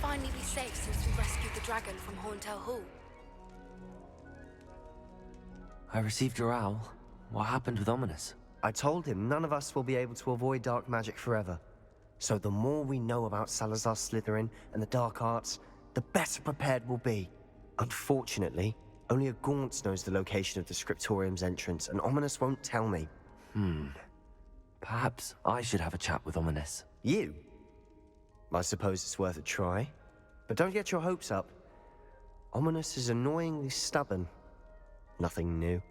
finally be safe since we rescued the dragon from Horntail Hall? I received your owl. What happened with Ominous? I told him none of us will be able to avoid dark magic forever. So the more we know about Salazar Slytherin and the dark arts, the better prepared we'll be. Unfortunately, only a Gaunt knows the location of the Scriptorium's entrance, and Ominous won't tell me. Perhaps I should have a chat with Ominous. You? I suppose it's worth a try. But don't get your hopes up. Ominous is annoyingly stubborn. Nothing new.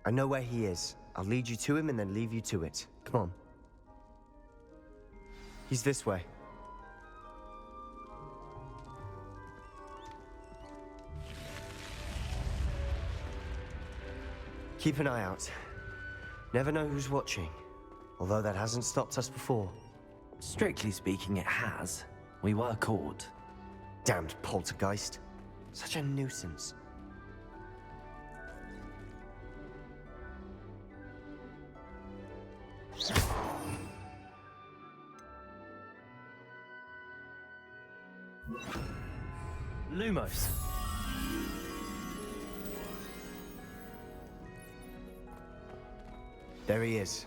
I know where he is. I'll lead you to him and then leave you to it. Come on. He's this way. Keep an eye out. Never know who's watching. Although that hasn't stopped us before. Strictly speaking, it has. We were caught. Damned poltergeist. Such a nuisance. Lumos. There he is.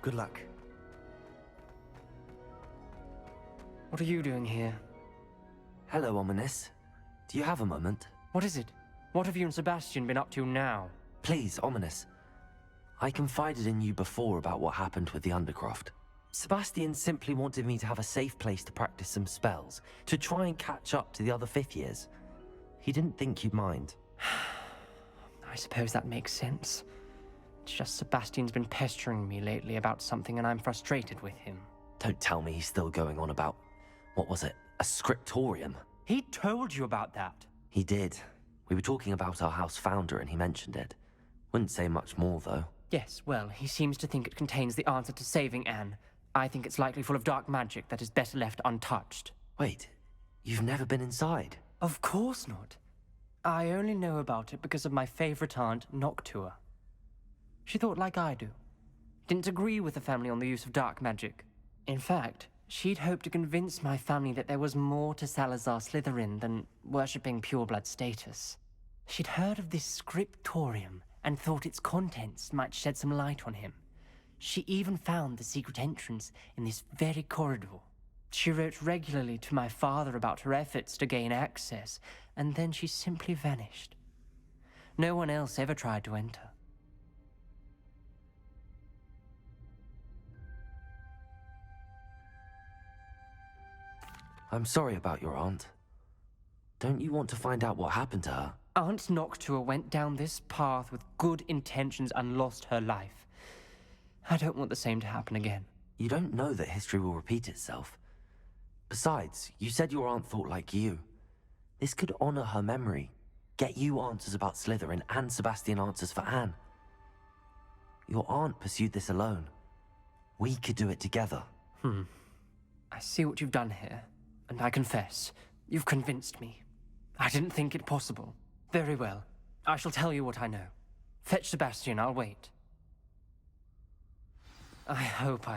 Good luck. What are you doing here? Hello, Ominous. Do you have a moment? What is it? What have you and Sebastian been up to now? Please, Ominous. I confided in you before about what happened with the Undercroft. Sebastian simply wanted me to have a safe place to practice some spells, to try and catch up to the other fifth years. He didn't think you'd mind. I suppose that makes sense. It's just Sebastian's been pestering me lately about something and I'm frustrated with him. Don't tell me he's still going on about, what was it, a scriptorium? He told you about that. He did. We were talking about our house founder and he mentioned it. Wouldn't say much more, though. Yes, well, he seems to think it contains the answer to saving Anne. I think it's likely full of dark magic that is better left untouched. Wait, you've never been inside? Of course not. I only know about it because of my favorite aunt, Noctua. She thought like I do. Didn't agree with the family on the use of dark magic. In fact, she'd hoped to convince my family that there was more to Salazar Slytherin than worshipping pureblood status. She'd heard of this scriptorium and thought its contents might shed some light on him. She even found the secret entrance in this very corridor. She wrote regularly to my father about her efforts to gain access, and then she simply vanished. No one else ever tried to enter. I'm sorry about your aunt. Don't you want to find out what happened to her? Aunt Noctua went down this path with good intentions and lost her life. I don't want the same to happen again. You don't know that history will repeat itself. Besides, you said your aunt thought like you. This could honor her memory, get you answers about Slytherin and Sebastian answers for Anne. Your aunt pursued this alone. We could do it together. I see what you've done here, and I confess, you've convinced me. I didn't think it possible. Very well. I shall tell you what I know. Fetch Sebastian, I'll wait. I hope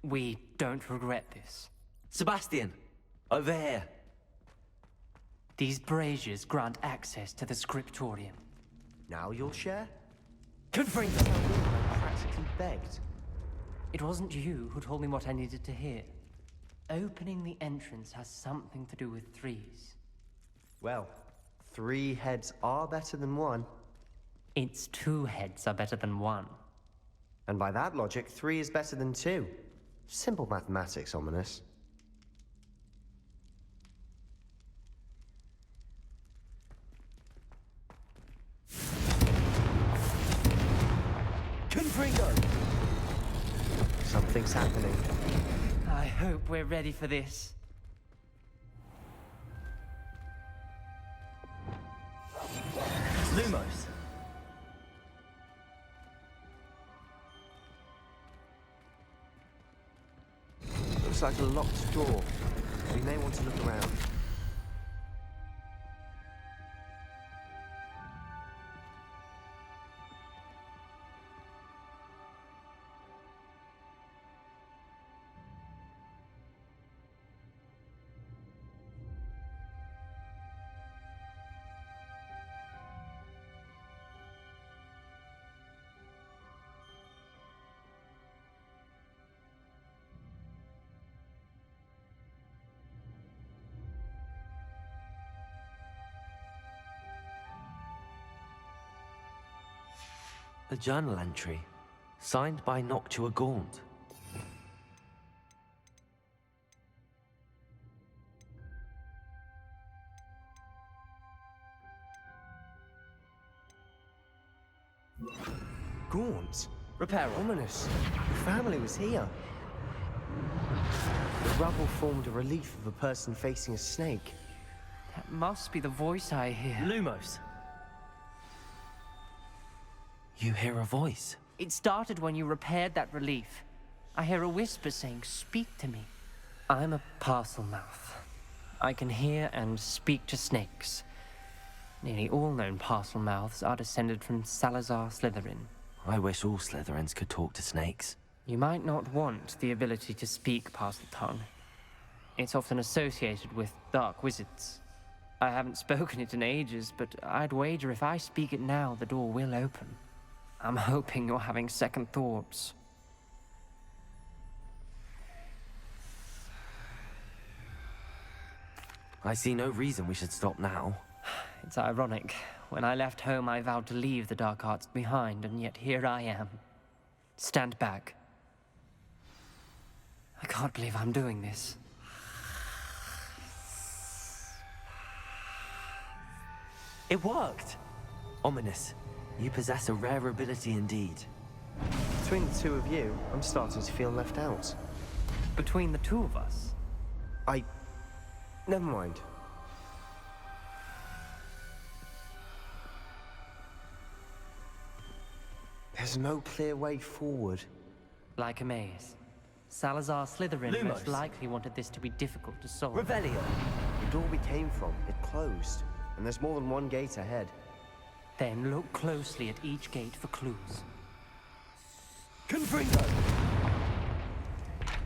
we don't regret this. Sebastian! Over here! These braziers grant access to the scriptorium. Now you'll share? Good for you! I practically begged. It wasn't you who told me what I needed to hear. Opening the entrance has something to do with threes. Well, 3 heads are better than 1. It's 2 heads are better than 1. And by that logic, 3 is better than 2. Simple mathematics, Ominous. Confringo! Something's happening. I hope we're ready for this. Lumos! Looks like a locked door. We may want to look around. A journal entry, signed by Noctua Gaunt. Gaunt? Repair. Ominous. The family was here. The rubble formed a relief of a person facing a snake. That must be the voice I hear. Lumos! You hear a voice? It started when you repaired that relief. I hear a whisper saying, "Speak to me." I'm a parcel mouth. I can hear and speak to snakes. Nearly all known parcel mouths are descended from Salazar Slytherin. I wish all Slytherins could talk to snakes. You might not want the ability to speak parcel tongue. It's often associated with dark wizards. I haven't spoken it in ages, but I'd wager if I speak it now, the door will open. I'm hoping you're having second thoughts. I see no reason we should stop now. It's ironic. When I left home, I vowed to leave the dark arts behind, and yet here I am. Stand back. I can't believe I'm doing this. It worked! Ominous. You possess a rare ability indeed. Between the two of you, I'm starting to feel left out. Between the two of us? Never mind. There's no clear way forward. Like a maze. Salazar Slytherin Lumos. most likely wanted this to be difficult to solve. Revelio! The door we came from, it closed. And there's more than one gate ahead. Then look closely at each gate for clues. Confringo!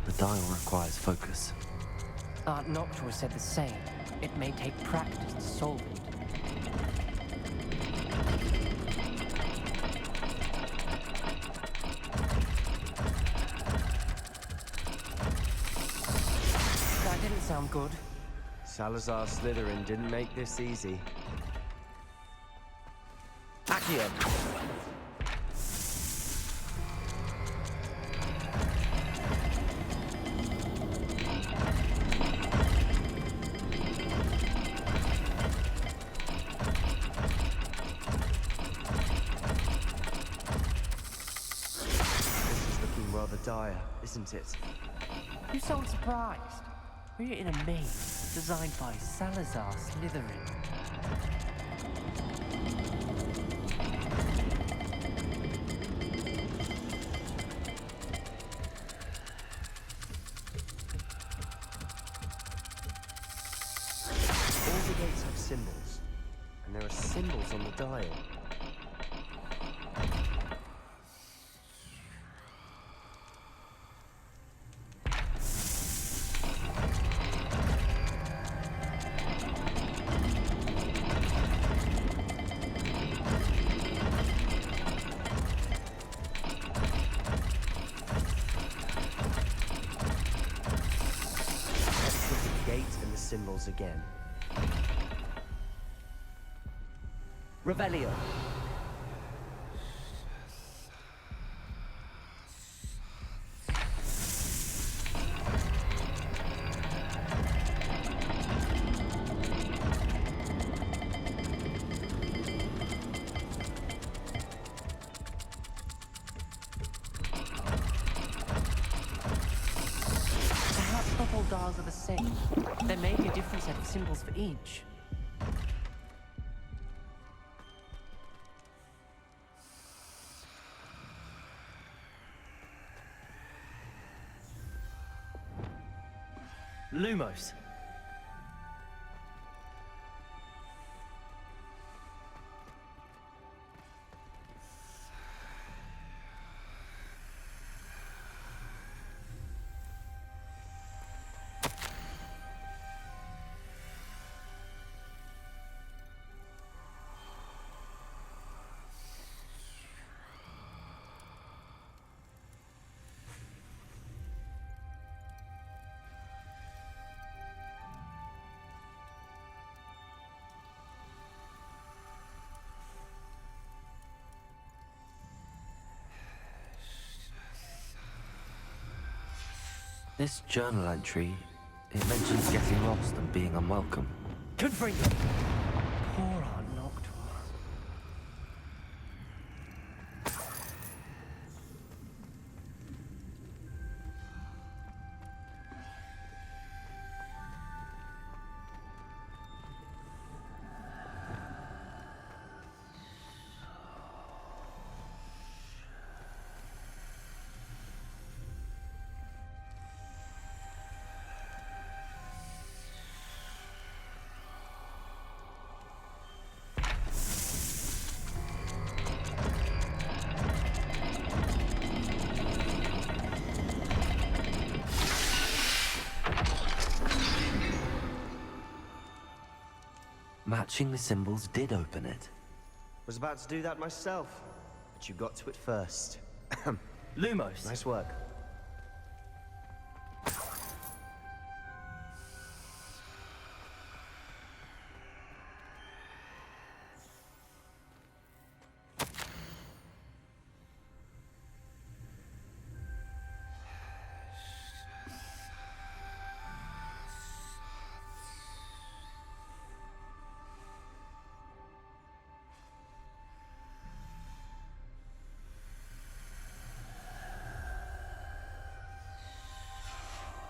The dial requires focus. Aunt Noctua said the same. It may take practice to solve it. That didn't sound good. Salazar Slytherin didn't make this easy. Accio! This is looking rather dire, isn't it? You sound surprised. We're in a maze designed by Salazar Slytherin. All the gates have symbols, and there are symbols on the dial. Let's look at the gate and the symbols again. Revelio! Perhaps not all dials are the same. There may be a different set of symbols for each. Lumos! This journal entry, it mentions getting lost and being unwelcome. Confringo! Poor Aunt Noctua. Matching the symbols did open it. Was about to do that myself, but you got to it first. Lumos! Nice work.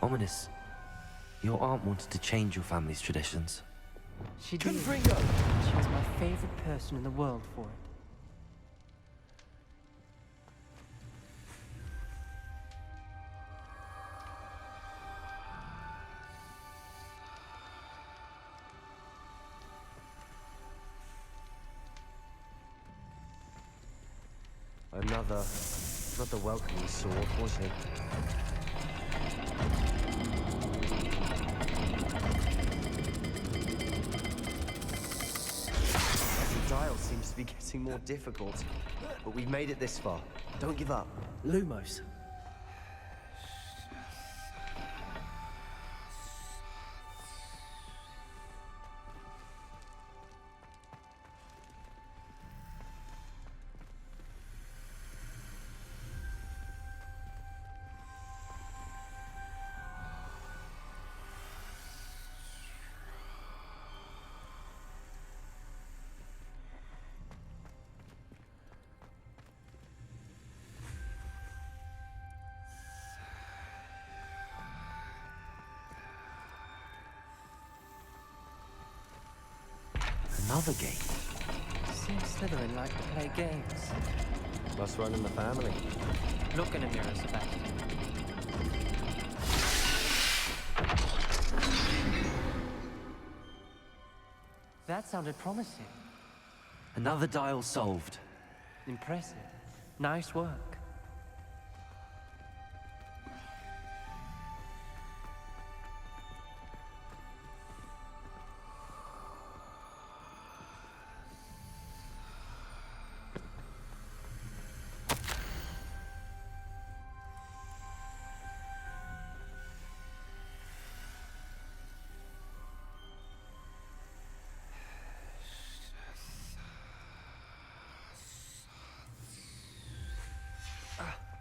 Ominous. Your aunt wanted to change your family's traditions. She did. Confringo! She was my favorite person in the world for it. Another welcoming sword, was it? The dial seems to be getting more difficult, but we've made it this far. Don't give up. Lumos. Another game. Seems Slytherin like to play games. Must run in the family. Look in a mirror, Sebastian. That sounded promising. Another dial solved. Impressive. Nice work.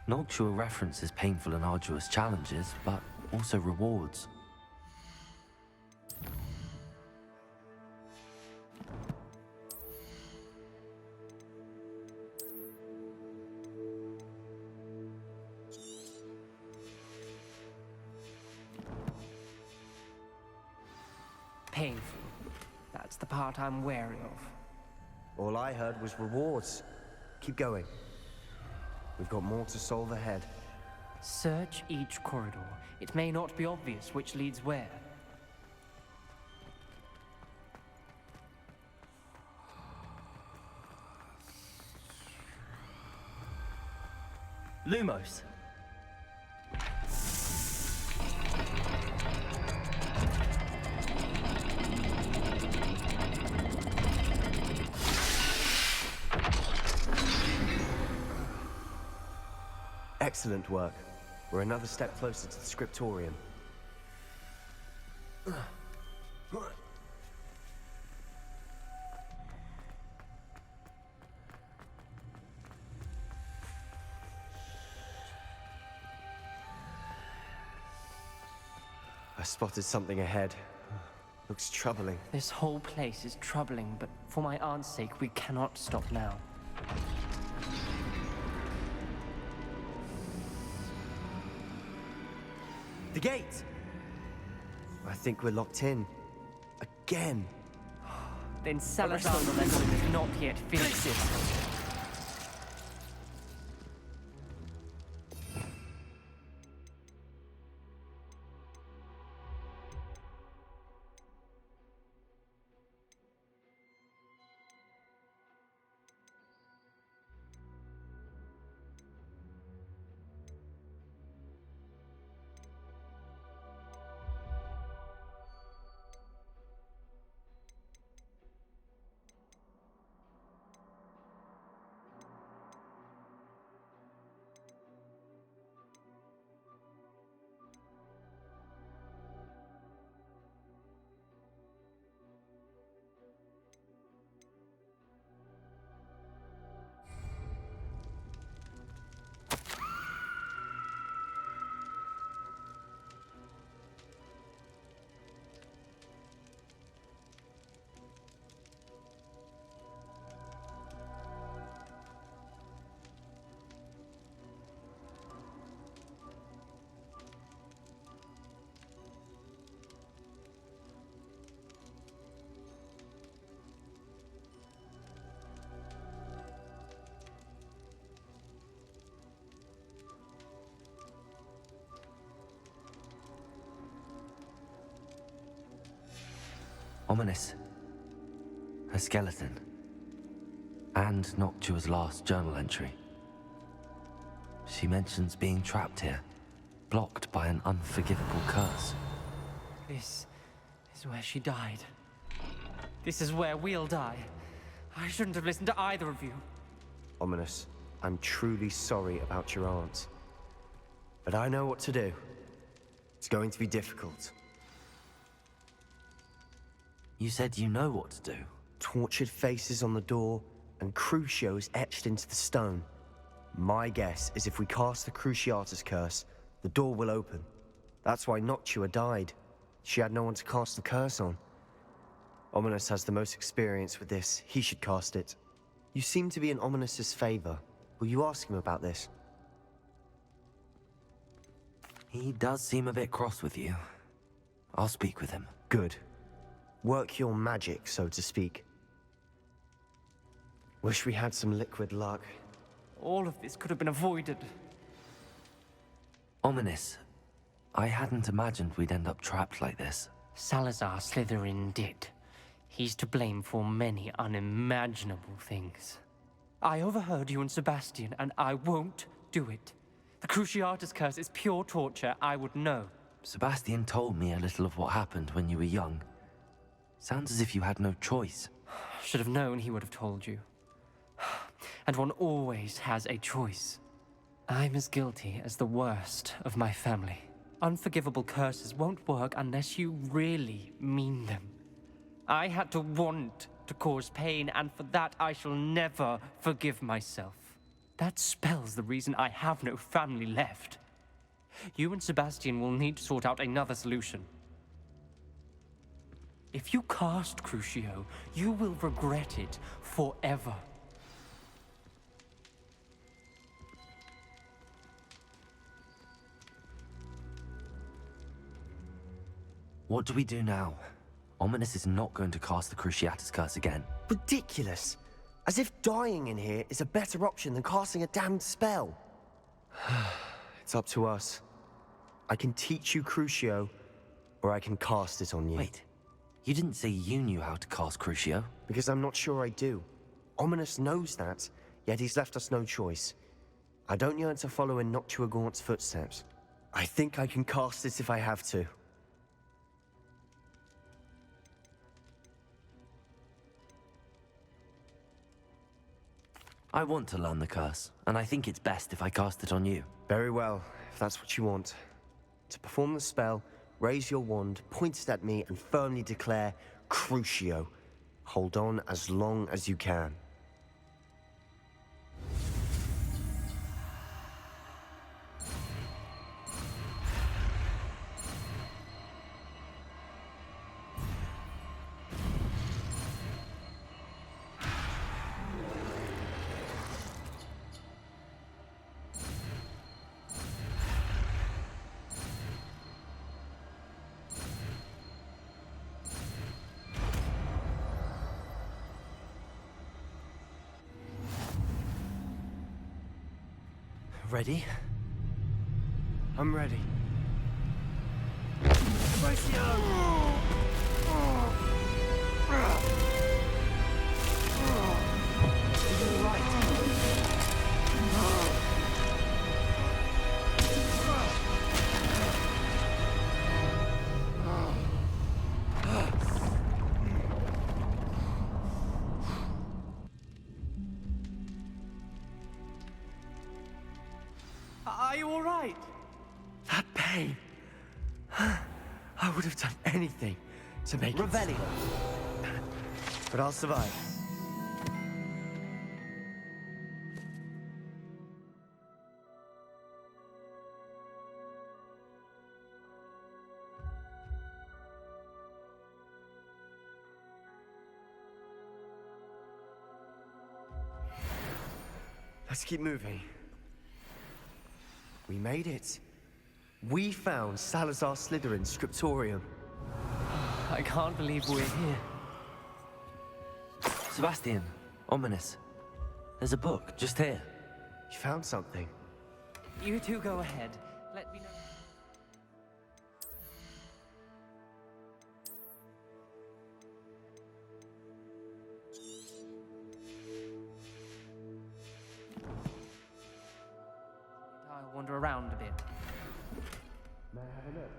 Noctua references painful and arduous challenges, but also rewards. Painful. That's the part I'm wary of. All I heard was rewards. Keep going. We've got more to solve ahead. Search each corridor. It may not be obvious which leads where. Lumos. Excellent work. We're another step closer to the scriptorium. I spotted something ahead. Looks troubling. This whole place is troubling, but for my aunt's sake, we cannot stop now. The gate! I think we're locked in. Again. Then Salazar's lesson is not yet finished. Ominous. A skeleton. And Noctua's last journal entry. She mentions being trapped here, blocked by an unforgivable curse. This is where she died. This is where we'll die. I shouldn't have listened to either of you. Ominous, I'm truly sorry about your aunt. But I know what to do. It's going to be difficult. You said you know what to do. Tortured faces on the door, and Crucios etched into the stone. My guess is if we cast the Cruciatus curse, the door will open. That's why Noctua died. She had no one to cast the curse on. Ominous has the most experience with this. He should cast it. You seem to be in Ominous's favor. Will you ask him about this? He does seem a bit cross with you. I'll speak with him. Good. Work your magic, so to speak. Wish we had some liquid luck. All of this could have been avoided. Ominous. I hadn't imagined we'd end up trapped like this. Salazar Slytherin did. He's to blame for many unimaginable things. I overheard you and Sebastian, and I won't do it. The Cruciatus curse is pure torture. I would know. Sebastian told me a little of what happened when you were young. Sounds as if you had no choice. Should have known he would have told you. And one always has a choice. I'm as guilty as the worst of my family. Unforgivable curses won't work unless you really mean them. I had to want to cause pain, and for that I shall never forgive myself. That spells the reason I have no family left. You and Sebastian will need to sort out another solution. If you cast Crucio, you will regret it forever. What do we do now? Ominous is not going to cast the Cruciatus curse again. Ridiculous! As if dying in here is a better option than casting a damned spell. It's up to us. I can teach you Crucio, or I can cast it on you. Wait, you didn't say you knew how to cast Crucio? Because I'm not sure I do. Ominous knows that, yet he's left us no choice. I don't yearn to follow in Noctua Gaunt's footsteps. I think I can cast it if I have to. I want to learn the curse, and I think it's best if I cast it on you. Very well, if that's what you want. To perform the spell, raise your wand, point it at me, and firmly declare, Crucio. Hold on as long as you can. Ready? I'm ready. Are you all right? That pain. I would have done anything to make it Revelio. stop. But I'll survive. Let's keep moving. We made it. We found Salazar Slytherin's scriptorium. I can't believe we're here. Sebastian, ominous. There's a book just here. You found something. You two go ahead. Let me know. I'll wander around a bit. May I have a look?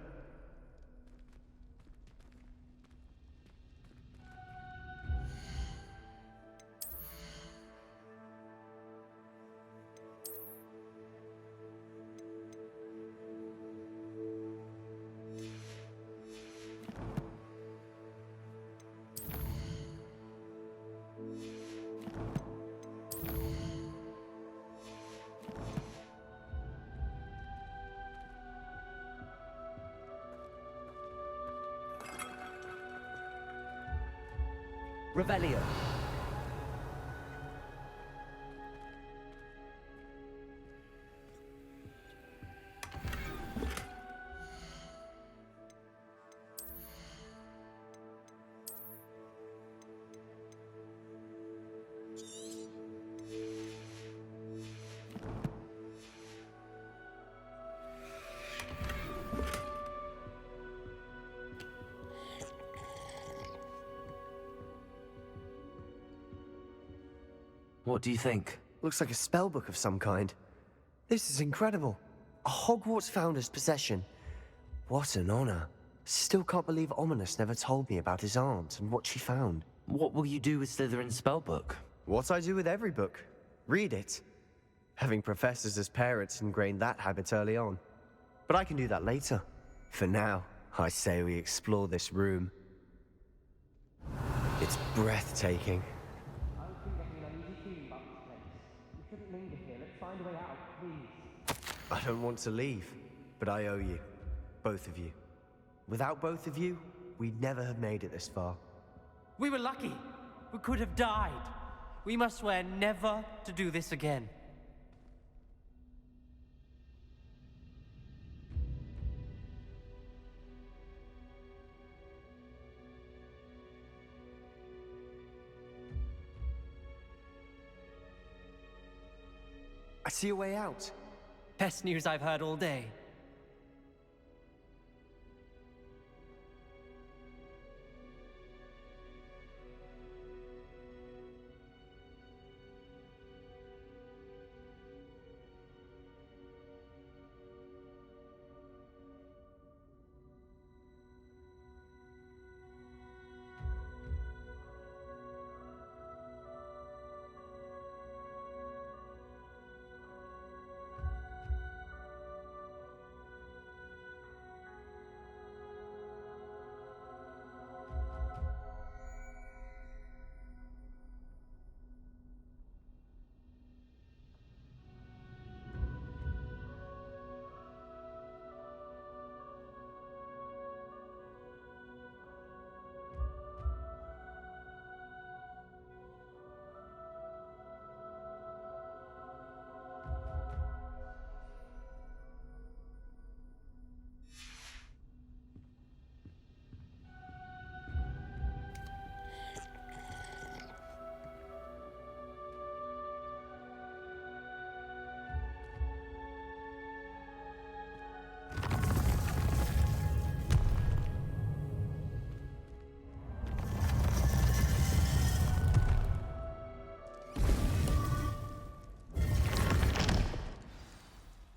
Revelio. What do you think? Looks like a spellbook of some kind. This is incredible. A Hogwarts founder's possession. What an honor. Still can't believe Ominous never told me about his aunt and what she found. What will you do with Slytherin's spellbook? What I do with every book. Read it. Having professors as parents ingrained that habit early on. But I can do that later. For now, I say we explore this room. It's breathtaking. I don't want to leave, but I owe you. Both of you. Without both of you, we'd never have made it this far. We were lucky. We could have died. We must swear never to do this again. I see a way out. Best news I've heard all day.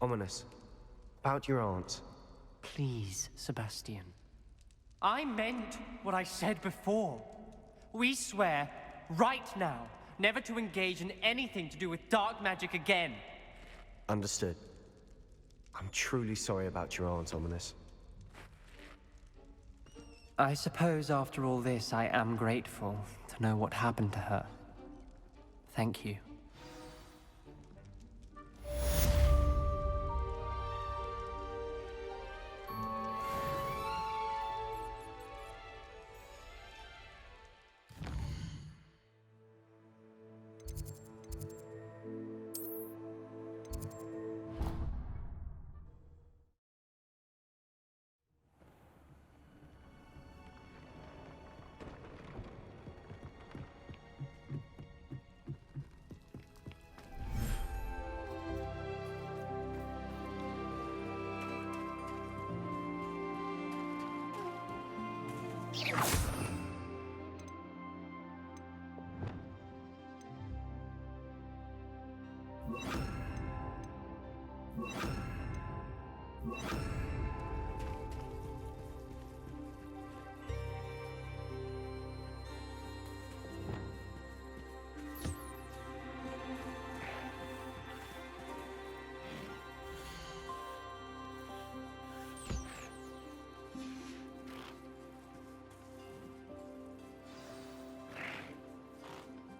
Ominous. About your aunt. Please, Sebastian. I meant what I said before. We swear, right now, never to engage in anything to do with dark magic again. Understood. I'm truly sorry about your aunt, Ominous. I suppose after all this, I am grateful to know what happened to her. Thank you.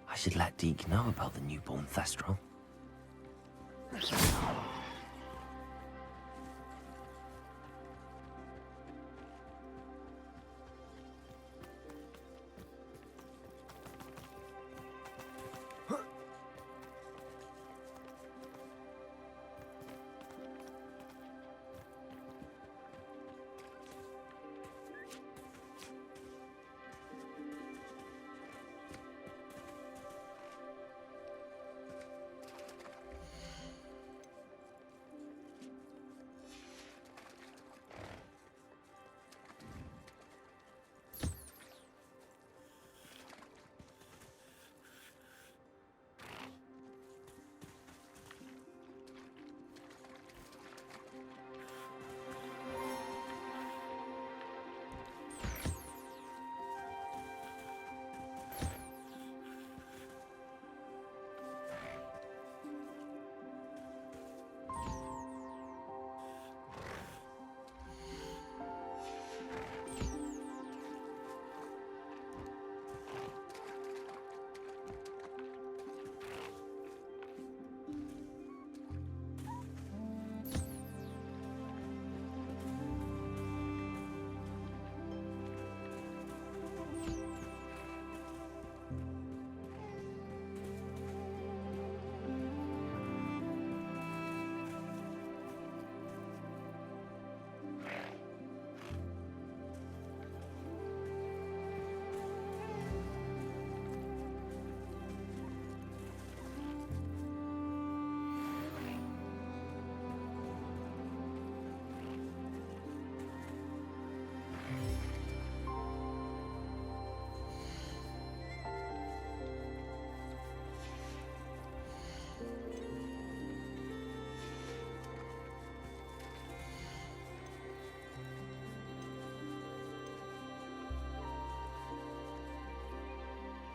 I should let Deke know about the newborn Thestral.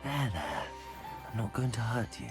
There. I'm not going to hurt you.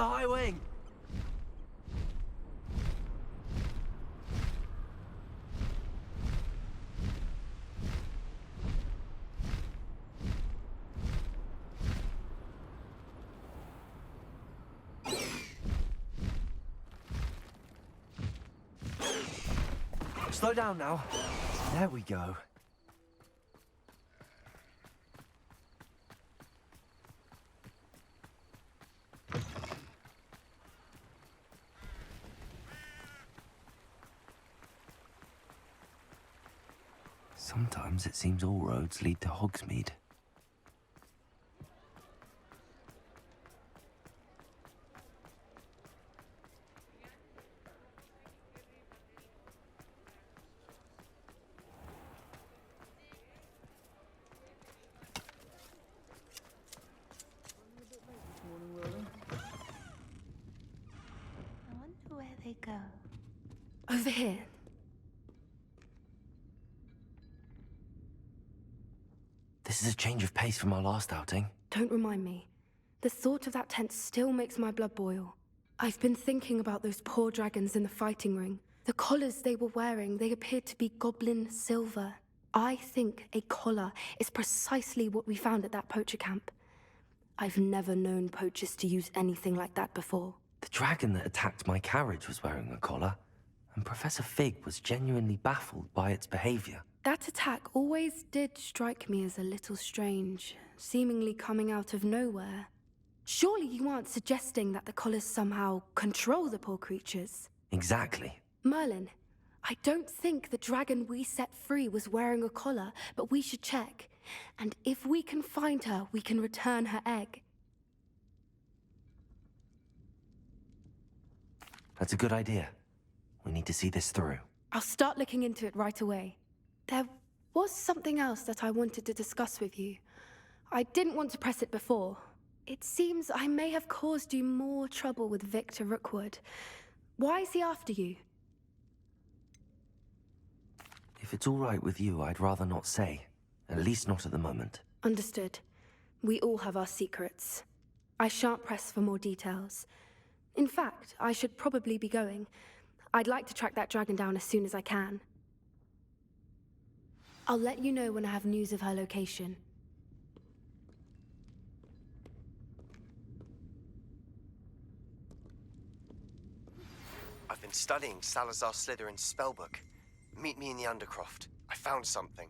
the High Wing! Slow down now. There we go. Sometimes it seems all roads lead to Hogsmeade. I wonder where they go. Over here. This is a change of pace from our last outing. Don't remind me. The thought of that tent still makes my blood boil. I've been thinking about those poor dragons in the fighting ring. The collars they were wearing, they appeared to be goblin silver. I think a collar is precisely what we found at that poacher camp. I've never known poachers to use anything like that before. The dragon that attacked my carriage was wearing a collar, and Professor Fig was genuinely baffled by its behavior. That attack always did strike me as a little strange, seemingly coming out of nowhere. Surely you aren't suggesting that the collars somehow control the poor creatures? Exactly. Merlin, I don't think the dragon we set free was wearing a collar, but we should check. And if we can find her, we can return her egg. That's a good idea. We need to see this through. I'll start looking into it right away. There was something else that I wanted to discuss with you. I didn't want to press it before. It seems I may have caused you more trouble with Victor Rookwood. Why is he after you? If it's all right with you, I'd rather not say. At least not at the moment. Understood. We all have our secrets. I shan't press for more details. In fact, I should probably be going. I'd like to track that dragon down as soon as I can. I'll let you know when I have news of her location. I've been studying Salazar Slytherin's spellbook. Meet me in the Undercroft. I found something.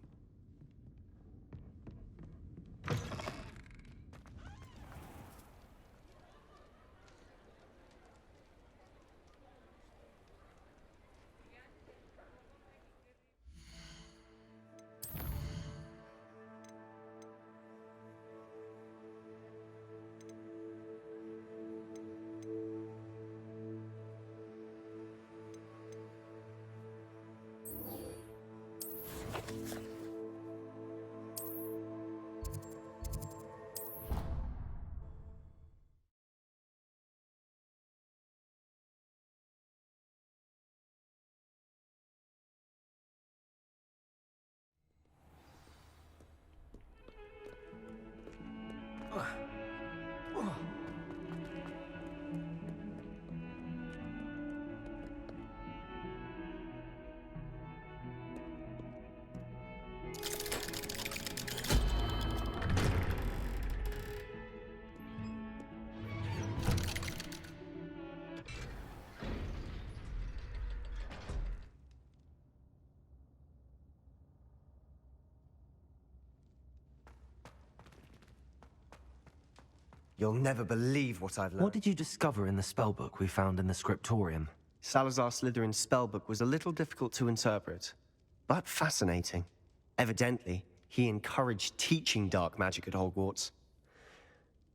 You'll never believe what I've learned. What did you discover in the spellbook we found in the scriptorium? Salazar Slytherin's spellbook was a little difficult to interpret, but fascinating. Evidently, he encouraged teaching dark magic at Hogwarts.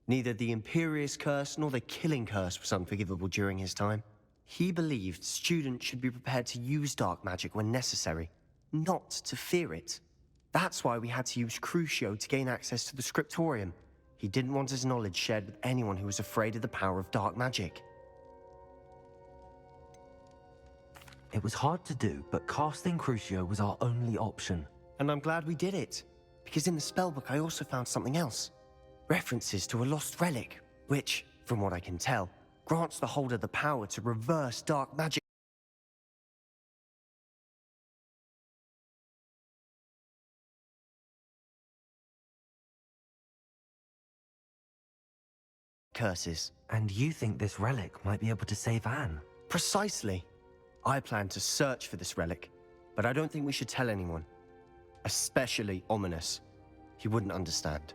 Neither the Imperious Curse nor the Killing Curse was unforgivable during his time. He believed students should be prepared to use dark magic when necessary, not to fear it. That's why we had to use Crucio to gain access to the scriptorium. He didn't want his knowledge shared with anyone who was afraid of the power of dark magic. It was hard to do, but casting Crucio was our only option. And I'm glad we did it, because in the spellbook I also found something else. References to a lost relic, which, from what I can tell, grants the holder the power to reverse dark magic curses. And you think this relic might be able to save Anne? Precisely. I plan to search for this relic, but I don't think we should tell anyone. Especially Ominous. He wouldn't understand.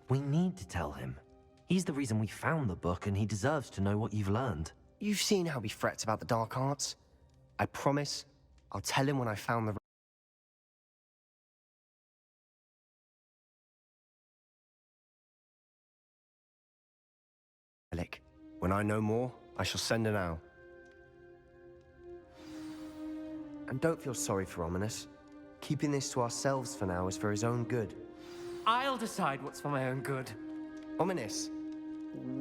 We need to tell him. He's the reason we found the book, and he deserves to know what you've learned. You've seen how he frets about the dark arts. I promise, I'll tell him when I found the relic. When I know more, I shall send an owl. And don't feel sorry for Ominous. Keeping this to ourselves for now is for his own good. I'll decide what's for my own good. Ominous,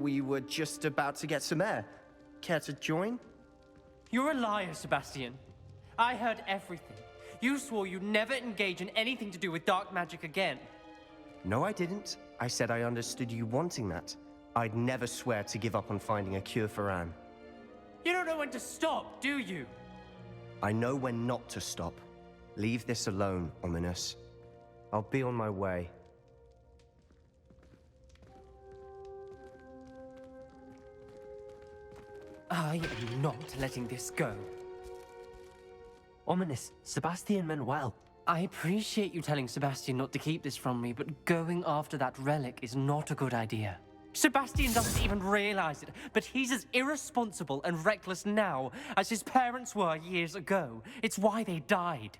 we were just about to get some air. Care to join? You're a liar, Sebastian. I heard everything. You swore you'd never engage in anything to do with dark magic again. No, I didn't. I said I understood you wanting that. I'd never swear to give up on finding a cure for Anne. You don't know when to stop, do you? I know when not to stop. Leave this alone, Ominous. I'll be on my way. I am not letting this go. Ominous, Sebastian meant well. I appreciate you telling Sebastian not to keep this from me, but going after that relic is not a good idea. Sebastian doesn't even realize it, but he's as irresponsible and reckless now as his parents were years ago. It's why they died.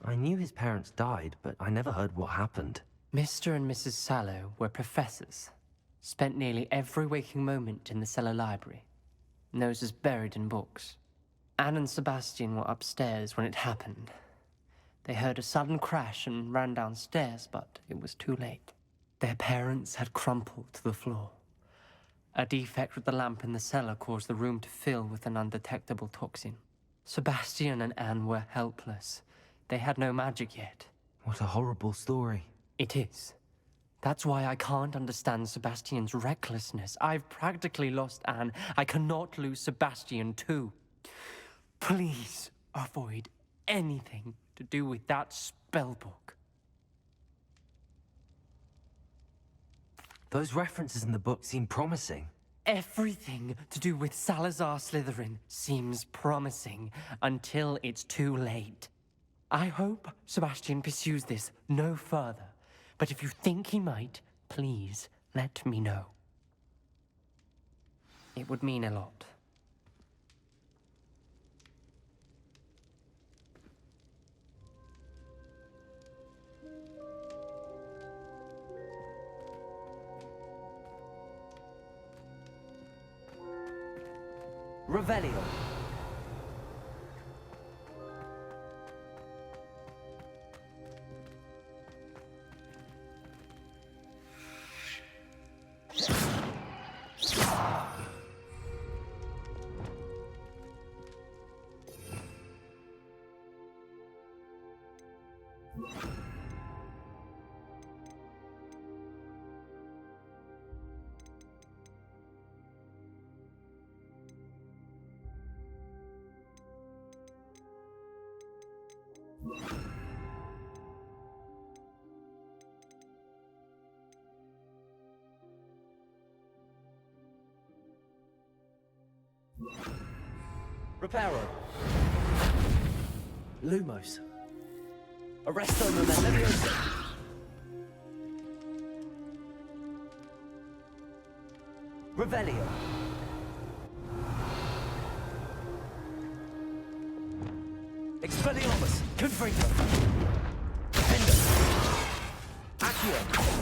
I knew his parents died, but I never heard what happened. Mr. and Mrs. Sallow were professors. Spent nearly every waking moment in the cellar library. Noses buried in books. Anne and Sebastian were upstairs when it happened. They heard a sudden crash and ran downstairs, but it was too late. Their parents had crumpled to the floor. A defect with the lamp in the cellar caused the room to fill with an undetectable toxin. Sebastian and Anne were helpless. They had no magic yet. What a horrible story. It is. That's why I can't understand Sebastian's recklessness. I've practically lost Anne. I cannot lose Sebastian too. Please avoid anything to do with that spellbook. Those references in the book seem promising. Everything to do with Salazar Slytherin seems promising until it's too late. I hope Sebastian pursues this no further. But if you think he might, please let me know. It would mean a lot. Revelio. Reparo. Lumos. Arresto Momentum. Revelio. Expelliarmus. Confringo. Defender. Accio.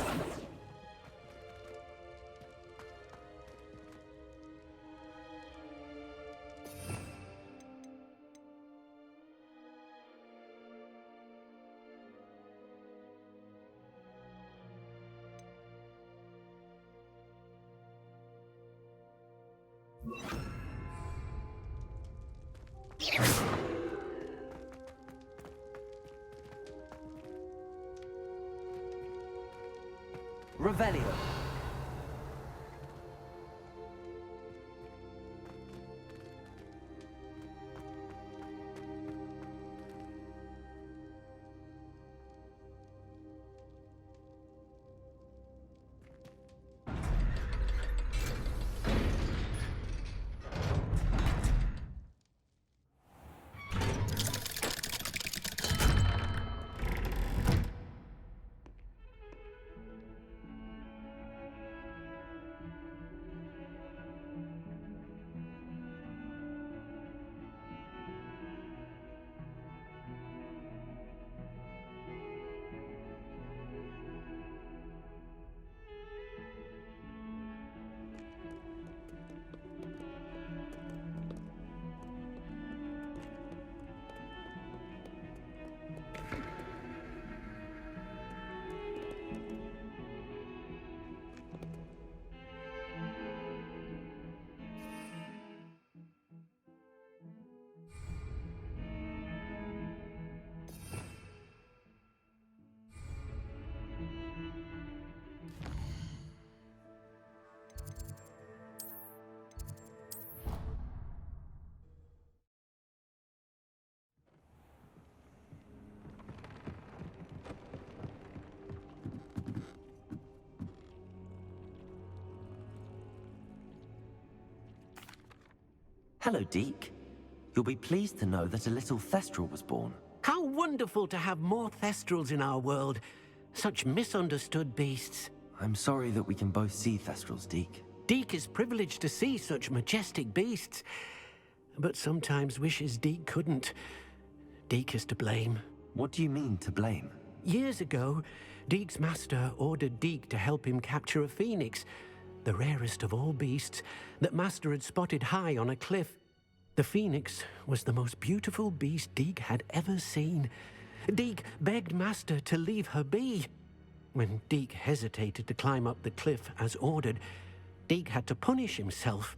Revelio. Hello, Deke. You'll be pleased to know that a little Thestral was born. How wonderful to have more Thestrals in our world. Such misunderstood beasts. I'm sorry that we can both see Thestrals, Deke. Deke is privileged to see such majestic beasts, but sometimes wishes Deke couldn't. Deke is to blame. What do you mean, to blame? Years ago, Deke's master ordered Deke to help him capture a phoenix, the rarest of all beasts, that Master had spotted high on a cliff. The phoenix was the most beautiful beast Deke had ever seen. Deke begged Master to leave her be. When Deke hesitated to climb up the cliff as ordered, Deke had to punish himself.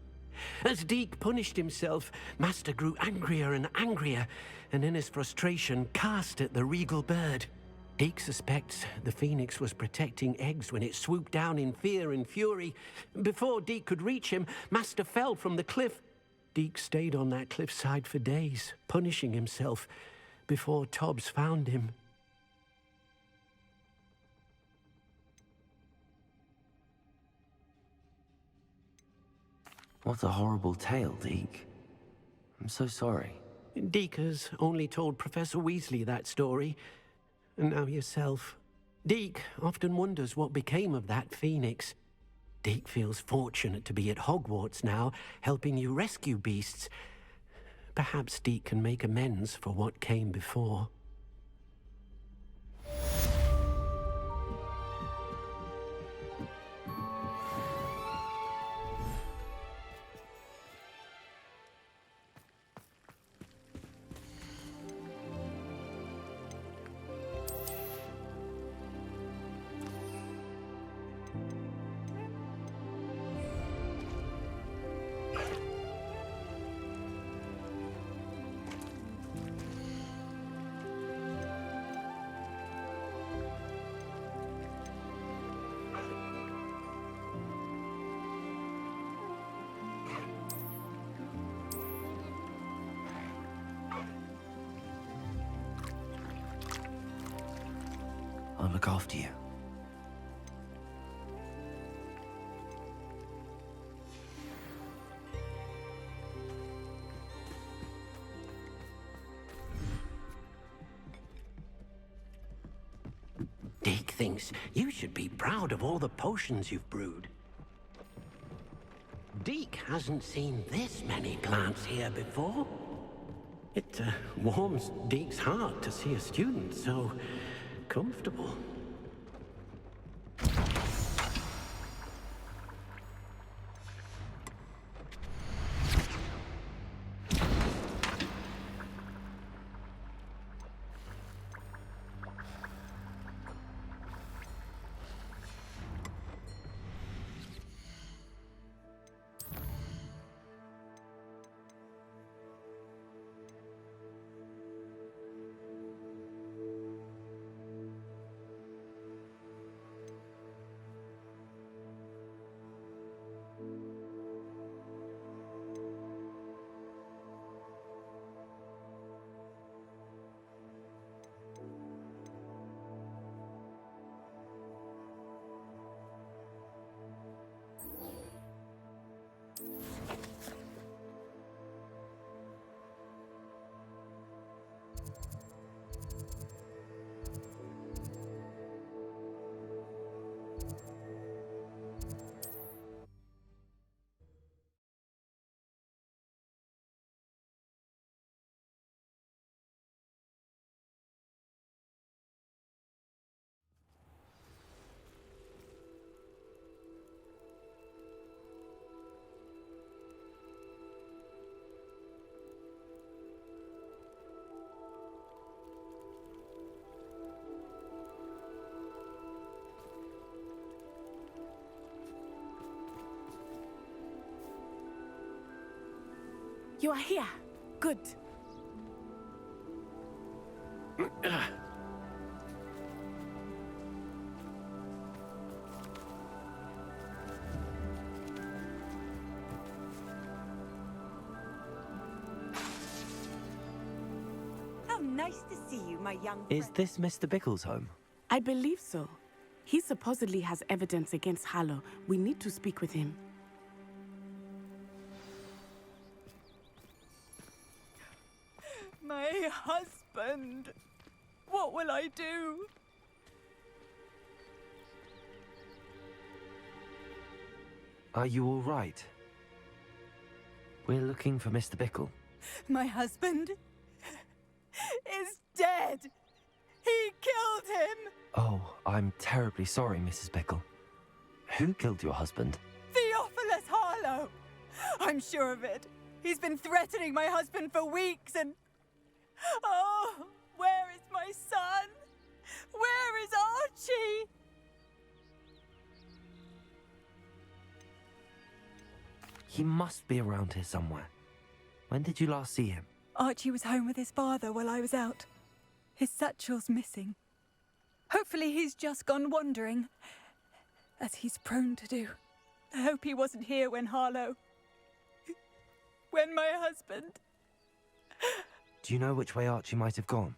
As Deke punished himself, Master grew angrier and angrier, and in his frustration cast at the regal bird. Deke suspects the phoenix was protecting eggs when it swooped down in fear and fury. Before Deke could reach him, Master fell from the cliff. Deke stayed on that cliffside for days, punishing himself, before Tobbs found him. What a horrible tale, Deke. I'm so sorry. Deke has only told Professor Weasley that story, and now yourself. Deke often wonders what became of that phoenix. Deke feels fortunate to be at Hogwarts now, helping you rescue beasts. Perhaps Deke can make amends for what came before. I'll look after you. Deke thinks you should be proud of all the potions you've brewed. Deke hasn't seen this many plants here before. It warms Deke's heart to see a student so comfortable. You are here. Good. How nice to see you, my young Is friend. this Mr. Bickle's home? I believe so. He supposedly has evidence against Harlow. We need to speak with him. My husband. What will I do? Are you all right? We're looking for Mr. Bickle. My husband is dead. He killed him. Oh, I'm terribly sorry, Mrs. Bickle. Who killed your husband? Theophilus Harlow. I'm sure of it. He's been threatening my husband for weeks and... Oh, where is my son? Where is Archie? He must be around here somewhere. When did you last see him? Archie was home with his father while I was out. His satchel's missing. Hopefully he's just gone wandering, as he's prone to do. I hope he wasn't here when Harlow... when my husband... Do you know which way Archie might have gone?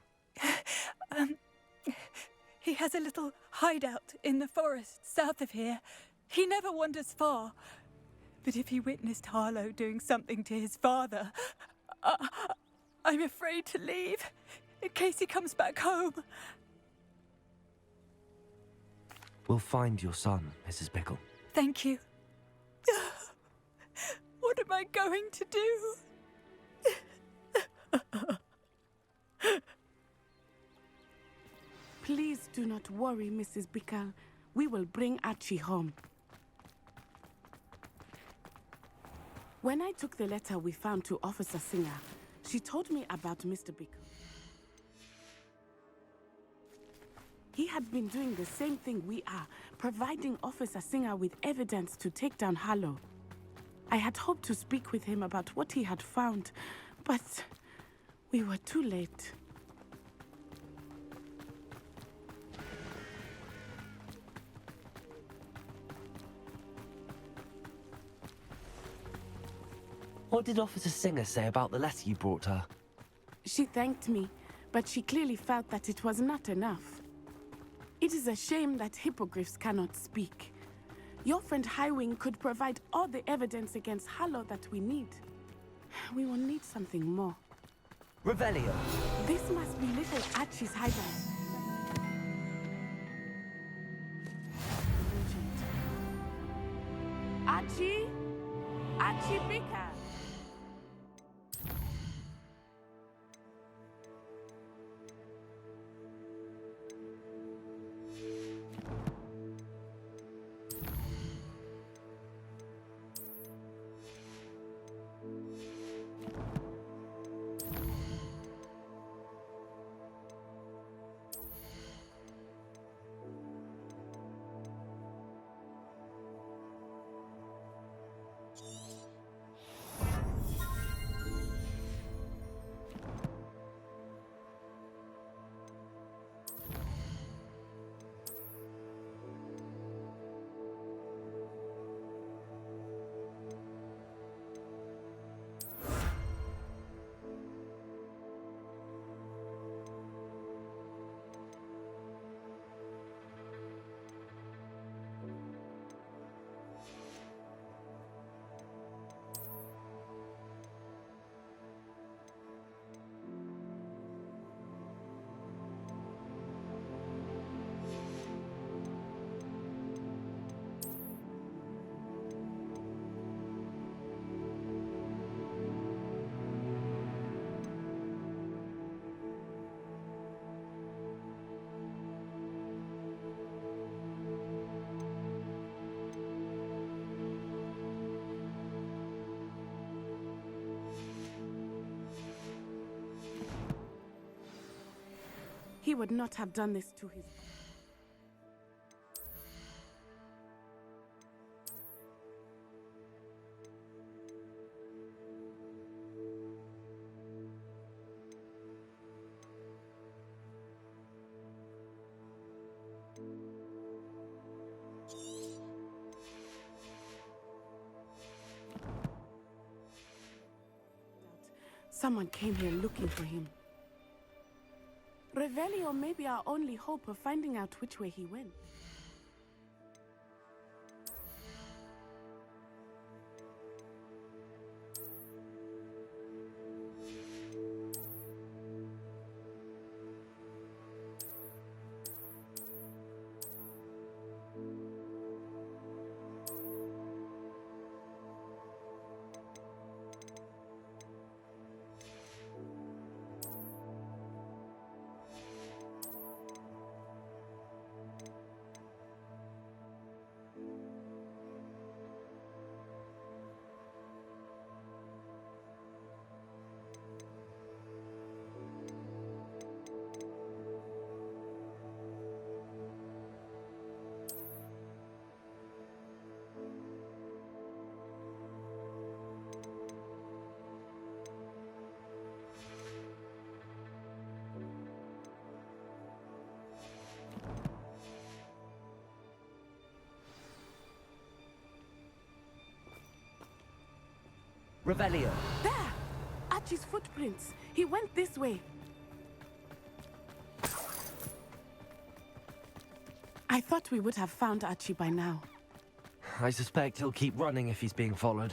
He has a little hideout in the forest south of here. He never wanders far. But if he witnessed Harlow doing something to his father, I'm afraid to leave, in case he comes back home. We'll find your son, Mrs. Bickle. Thank you. What am I going to do? Please do not worry, Mrs. Bickle. We will bring Archie home. When I took the letter we found to Officer Singer, she told me about Mr. Bickle. He had been doing the same thing we are, providing Officer Singer with evidence to take down Harlow. I had hoped to speak with him about what he had found, but we were too late. What did Officer Singer say about the letter you brought her? She thanked me, but she clearly felt that it was not enough. It is a shame that hippogriffs cannot speak. Your friend Highwing could provide all the evidence against Harlow that we need. We will need something more. Revelio. This must be little Archie's hideout. Archie? Archie Bicker! He would not have done this to his... Someone came here looking for him. Revelio may be our only hope of finding out which way he went. Revelio. There! Archie's footprints. He went this way. I thought we would have found Archie by now. I suspect he'll keep running if he's being followed.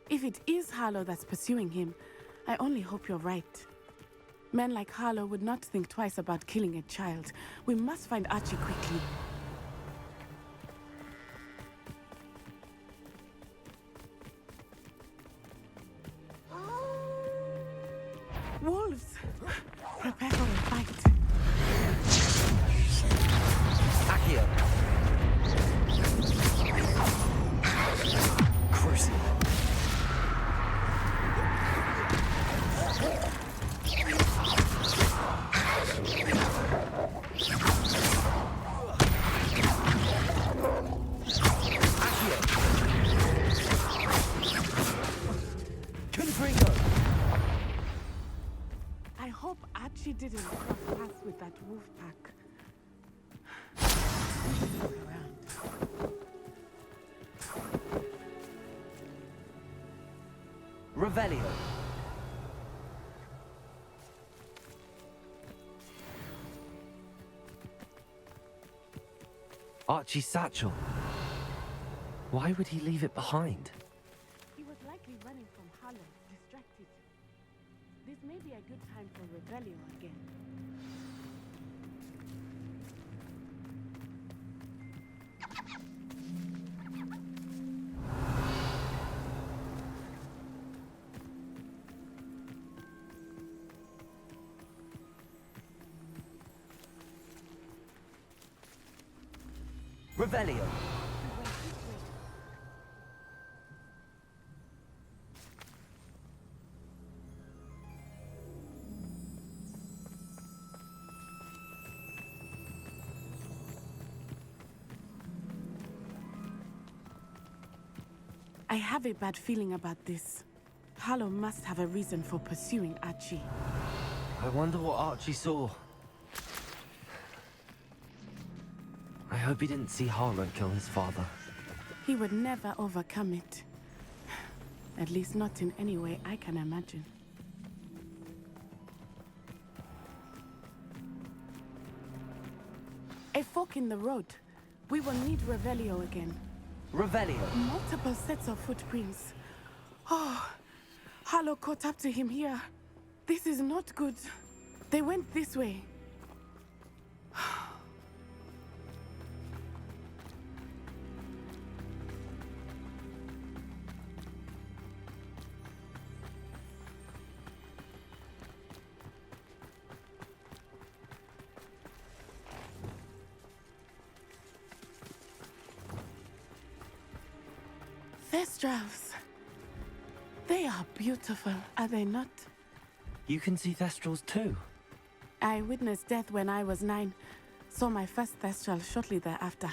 If it is Harlow that's pursuing him, I only hope you're right. Men like Harlow would not think twice about killing a child. We must find Archie quickly. Wolves! Prepare for a fight. Accio. Crucial. I hope Archie didn't cross paths with that wolf pack. Revelio. Archie's satchel. Why would he leave it behind? He was likely running from Harlow, distracted. This may be a good time for Revelio again. Revelio. I have a bad feeling about this. Harlow must have a reason for pursuing Archie. I wonder what Archie saw. I hope he didn't see Harlow kill his father. He would never overcome it. At least not in any way I can imagine. A fork in the road. We will need Revelio again. Revelio. Multiple sets of footprints. Oh, Harlow caught up to him here. This is not good. They went this way. Thestrals. They are beautiful, are they not? You can see Thestrals too. I witnessed death when I was 9. Saw my first Thestral shortly thereafter.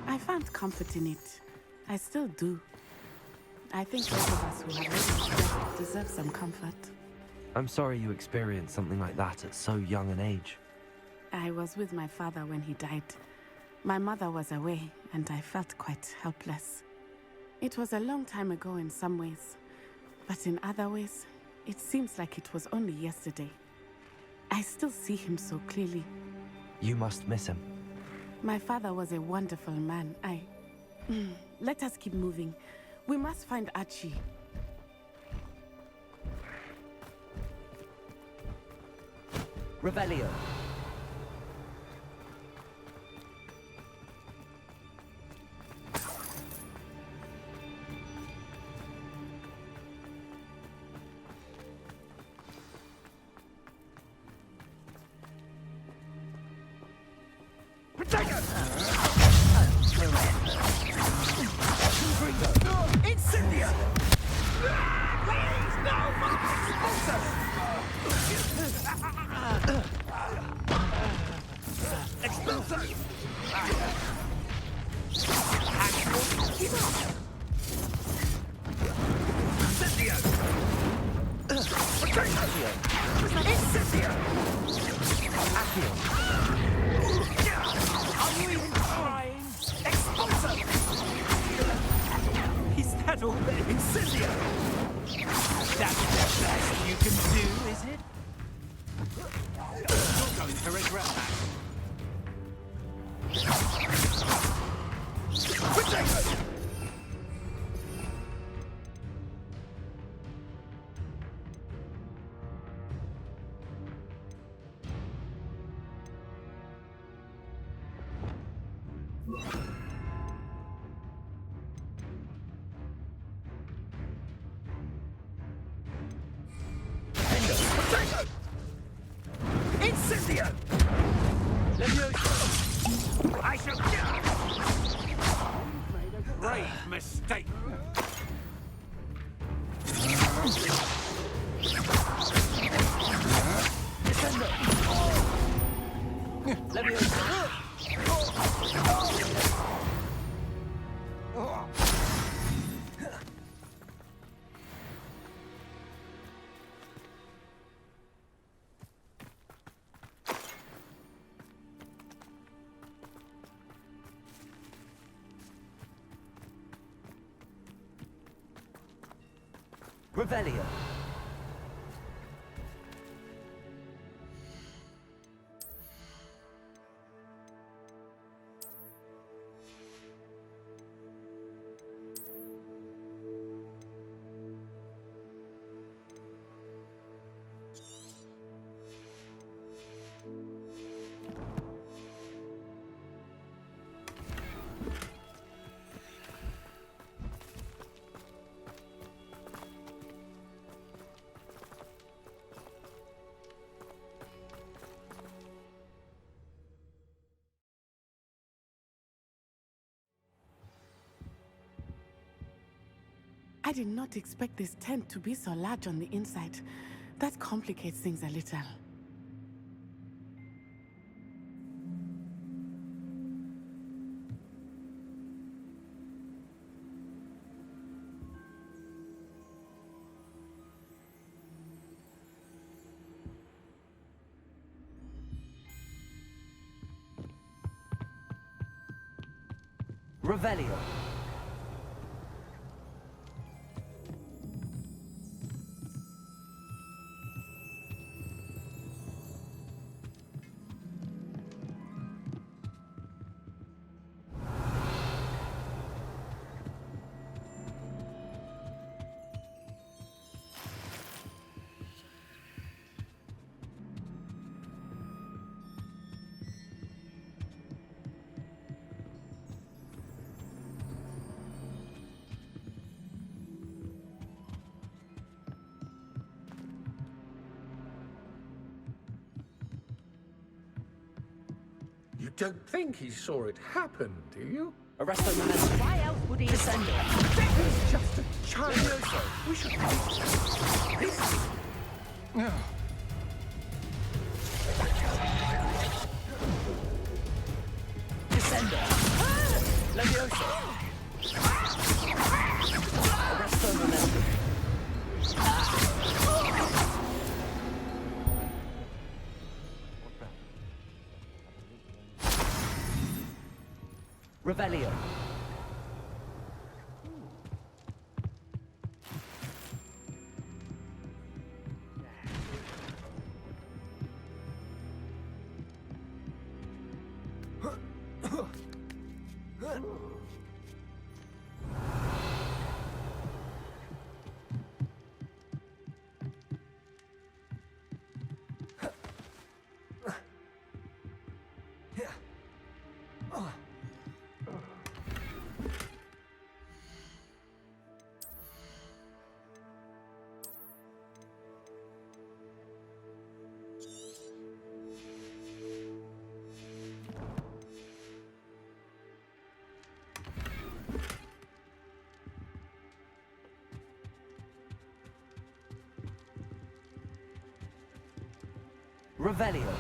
I found comfort in it. I still do. I think those of us who have witnessed death deserve some comfort. I'm sorry you experienced something like that at so young an age. I was with my father when he died. My mother was away, and I felt quite helpless. It was a long time ago in some ways, but in other ways, it seems like it was only yesterday. I still see him so clearly. You must miss him. My father was a wonderful man. Let us keep moving. We must find Archie. Revelio. Incendia! Expulsor! Incendio! Incendio! Accio. Are you even trying? Expulsor! Is that all? Incendio! That's the best you can do, is it? You're going to regret that. Potato! Potato! Incendio! Levioso! I shall... Made a grave mistake. Descendo. Levioso. Revelio. I did not expect this tent to be so large on the inside. That complicates things a little. Revelio. You don't think he saw it happen, do you? Arresto momentum. Why else would he? Descendo. He's just a child. We should... Descendo. Levioso. Arresto momentum. Revelio. Revelio.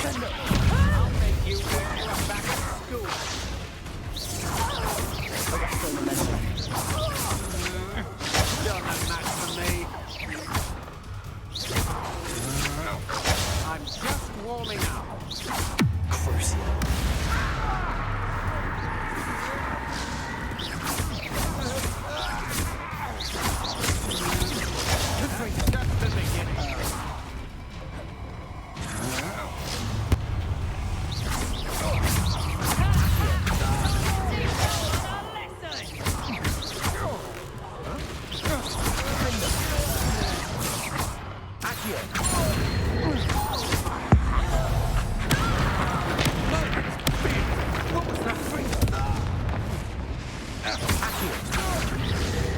I'll make you wish you were back at school. Arresto Memento. Done that match for me. I'm just warming up. Crucial. Just the beginning.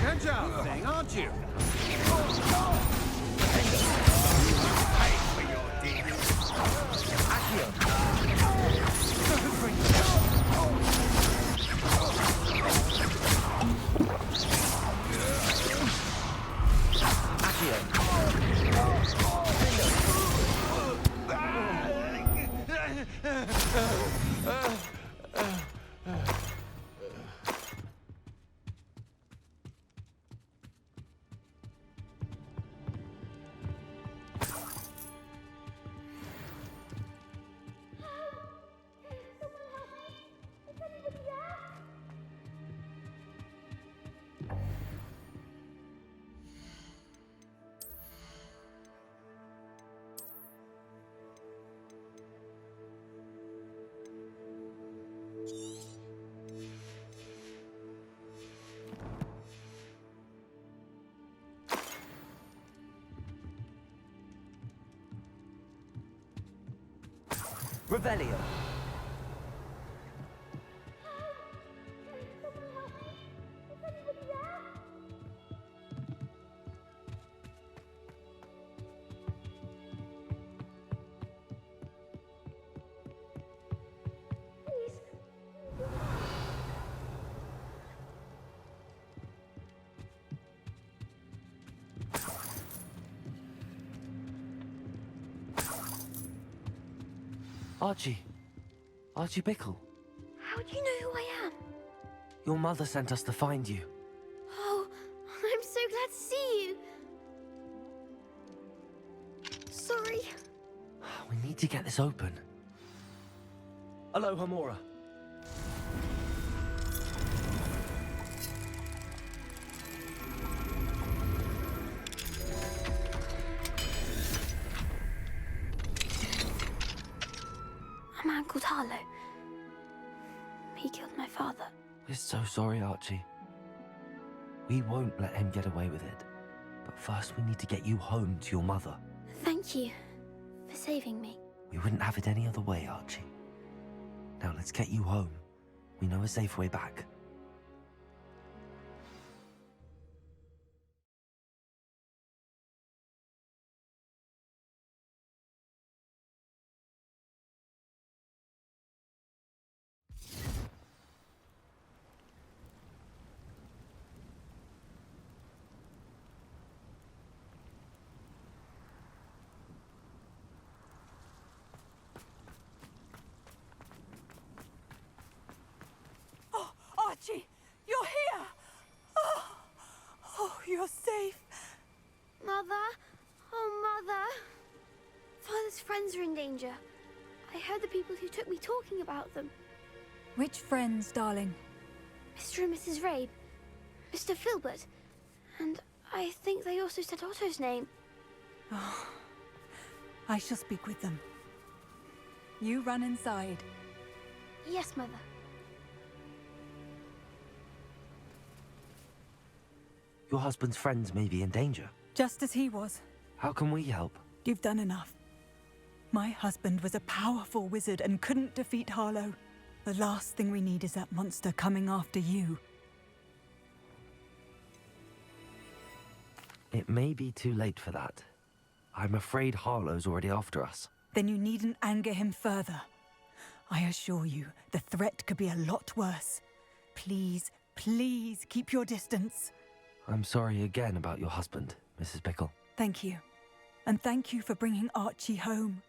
Agile thing, aren't you? Pay for your deeds. Revelio. Archie. Archie Bickle. How do you know who I am? Your mother sent us to find you. Oh, I'm so glad to see you. Sorry. We need to get this open. Aloha, Mora. A man called Harlow. He killed my father. We're so sorry, Archie. We won't let him get away with it. But first we need to get you home to your mother. Thank you for saving me. We wouldn't have it any other way, Archie. Now let's get you home. We know a safe way back. Archie, you're here! Oh, you're safe. Mother? Oh, Mother. Father's friends are in danger. I heard the people who took me talking about them. Which friends, darling? Mr. and Mrs. Rabe, Mr. Filbert, and I think they also said Otto's name. Oh, I shall speak with them. You run inside. Yes, Mother. Your husband's friends may be in danger. Just as he was. How can we help? You've done enough. My husband was a powerful wizard and couldn't defeat Harlow. The last thing we need is that monster coming after you. It may be too late for that. I'm afraid Harlow's already after us. Then you needn't anger him further. I assure you, the threat could be a lot worse. Please, please keep your distance. I'm sorry again about your husband, Mrs. Bickle. Thank you. And thank you for bringing Archie home.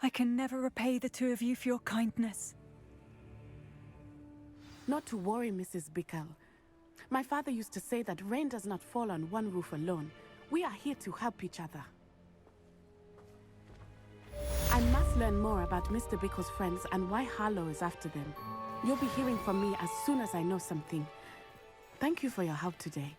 I can never repay the two of you for your kindness. Not to worry, Mrs. Bickle. My father used to say that rain does not fall on one roof alone. We are here to help each other. I must learn more about Mr. Bickle's friends and why Harlow is after them. You'll be hearing from me as soon as I know something. Thank you for your help today.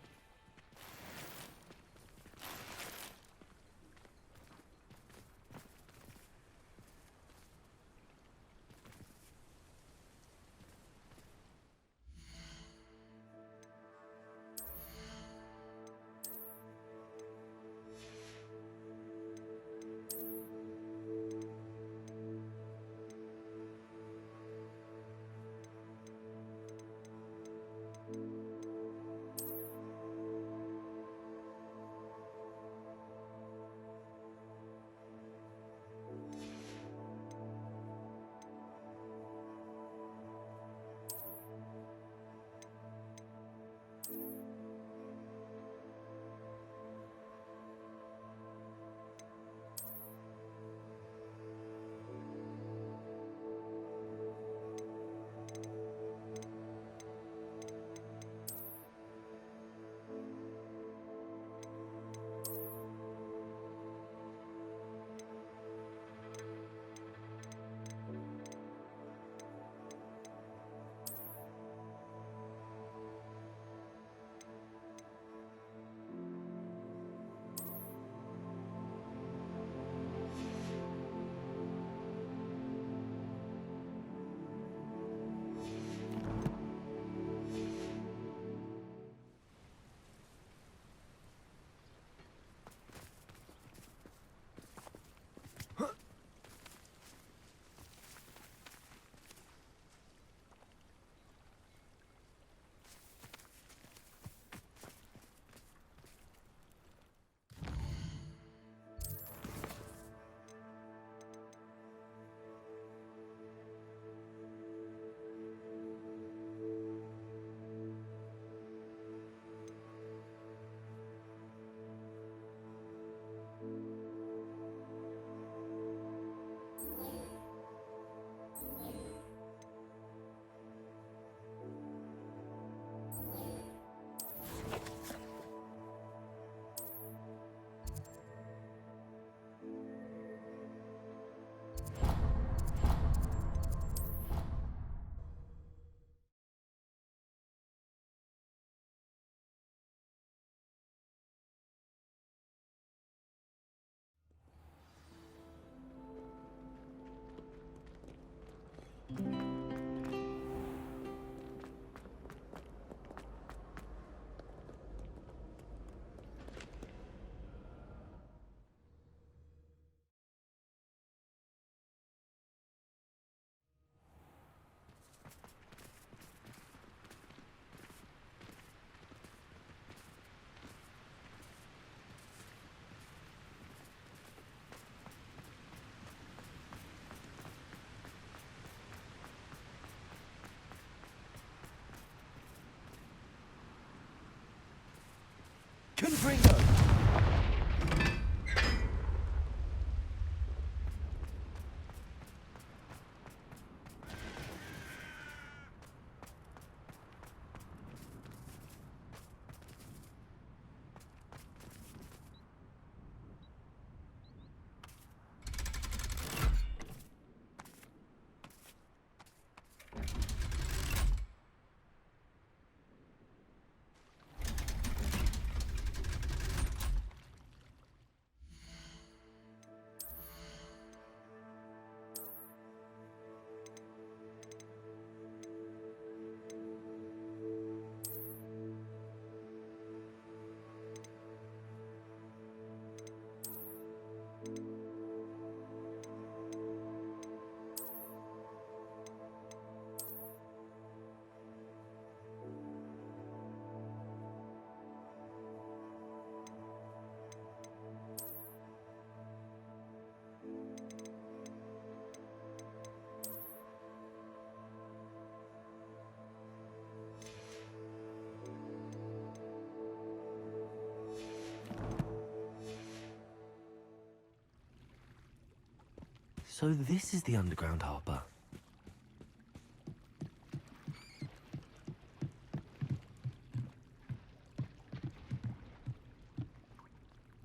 So this is the underground harbour.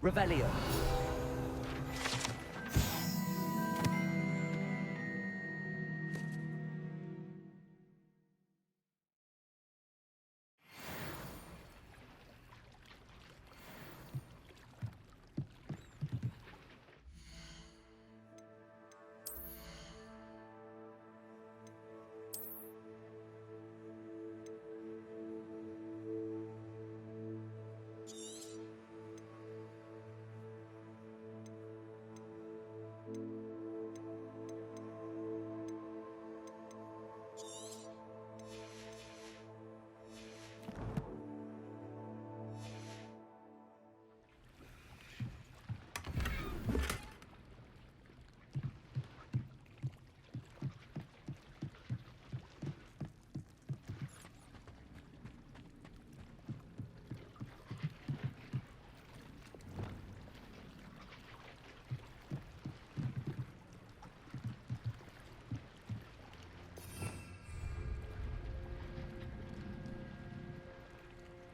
Revelio.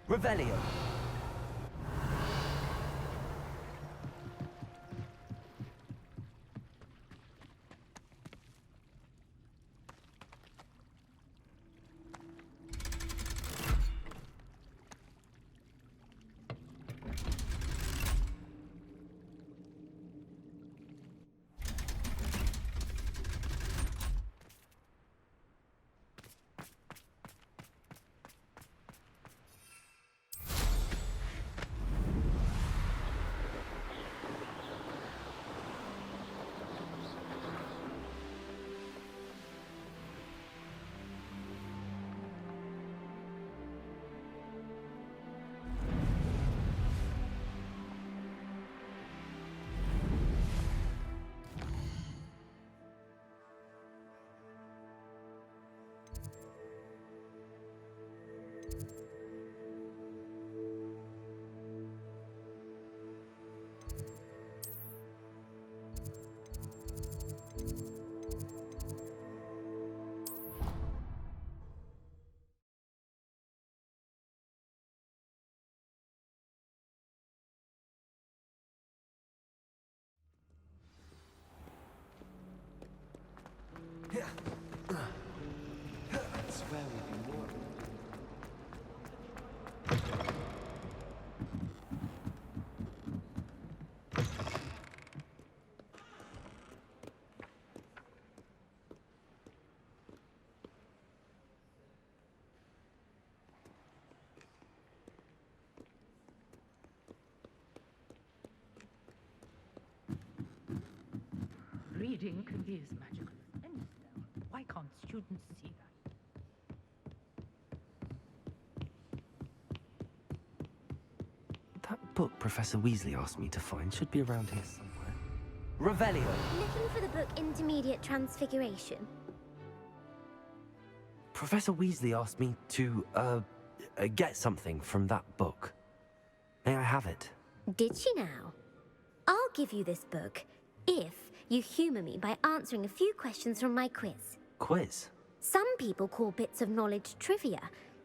Revelio. That's where we've been walking. Reading can be as magical as any spell. Why can't students see that? That book Professor Weasley asked me to find should be around here somewhere. Revelio. Looking for the book Intermediate Transfiguration? Professor Weasley asked me to, get something from that book. May I have it? Did she now? I'll give you this book if you humour me by answering a few questions from my quiz. Quiz? Some people call bits of knowledge trivia.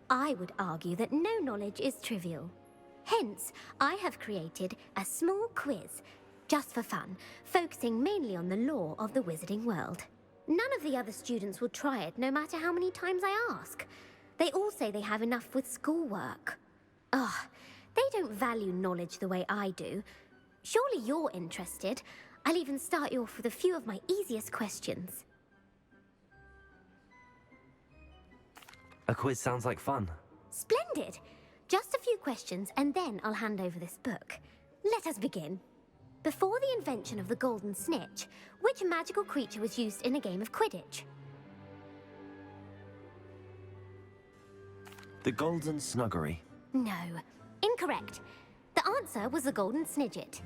I would argue that no knowledge is trivial. Hence, I have created a small quiz, just for fun, focusing mainly on the lore of the wizarding world. None of the other students will try it, no matter how many times I ask. They all say they have enough with schoolwork. Ugh, they don't value knowledge the way I do. Surely you're interested. I'll even start you off with a few of my easiest questions. A quiz sounds like fun. Splendid! Just a few questions, and then I'll hand over this book. Let us begin. Before the invention of the golden snitch, which magical creature was used in a game of Quidditch? The Golden Snuggery. No. Incorrect. The answer was the golden snidget.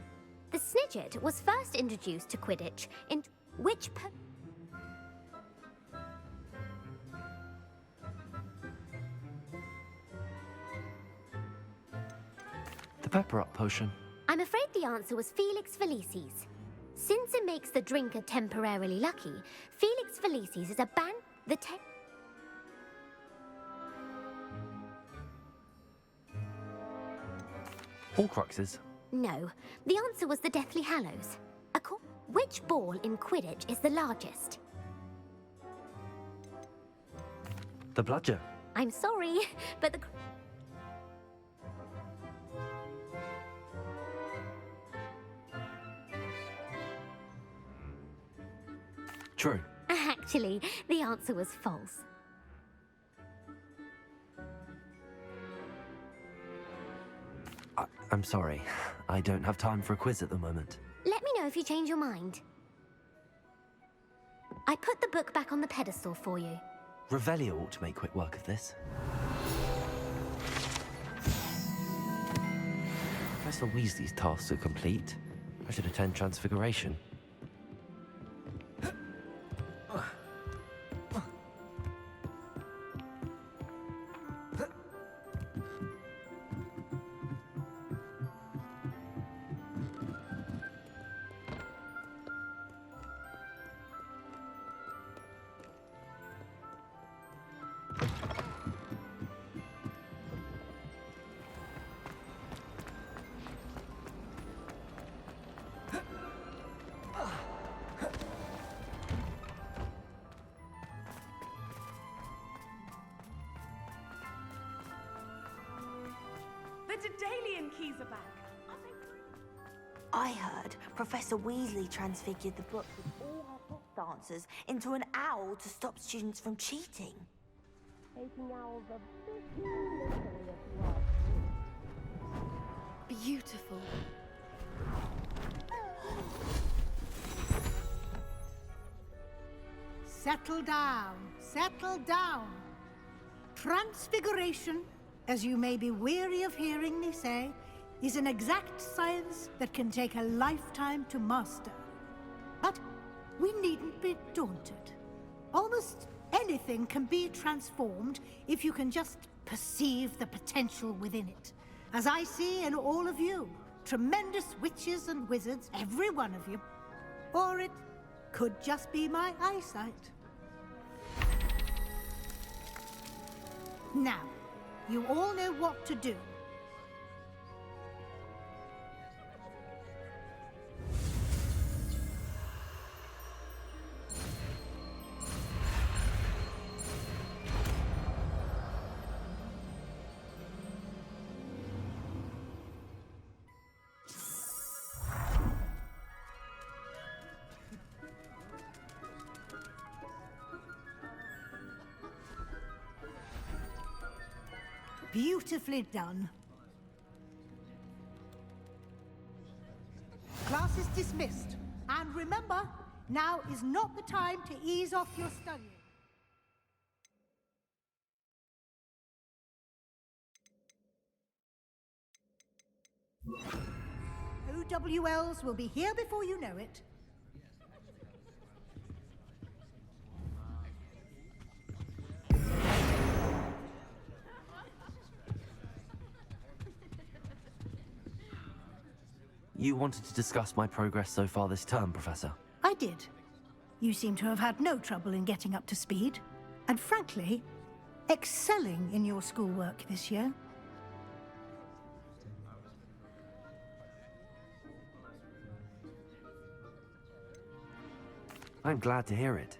The snidget was first introduced to Quidditch in which The Pepper Up potion. I'm afraid the answer was Felix Felicis. Since it makes the drinker temporarily lucky, Felix Felicis is a Horcruxes? No, the answer was the Deathly Hallows. Which ball in Quidditch is the largest? The bludger. I'm sorry, but the... True. Actually, the answer was false. I'm sorry. I don't have time for a quiz at the moment. Let me know if you change your mind. I put the book back on the pedestal for you. Revelio ought to make quick work of this. Professor Weasley's tasks are complete. I should attend Transfiguration. The Daedalian keys are back. I heard Professor Weasley transfigured the book with all her pop dancers into an owl to stop students from cheating. Taking owls a bit literally, if you ask me. Beautiful. Settle down. Settle down. Transfiguration, as you may be weary of hearing me say, is an exact science that can take a lifetime to master. But we needn't be daunted. Almost anything can be transformed if you can just perceive the potential within it. As I see in all of you, tremendous witches and wizards, every one of you. Or it could just be my eyesight. Now, you all know what to do. Beautifully done. Class is dismissed. And remember, now is not the time to ease off your studying. OWLs will be here before you know it. You wanted to discuss my progress so far this term, Professor? I did. You seem to have had no trouble in getting up to speed. And frankly, excelling in your schoolwork this year. I'm glad to hear it.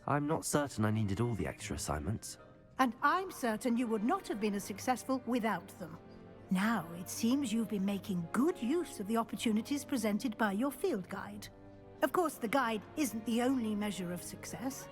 I'm not certain I needed all the extra assignments. And I'm certain you would not have been as successful without them. Now, it seems you've been making good use of the opportunities presented by your field guide. Of course, the guide isn't the only measure of success.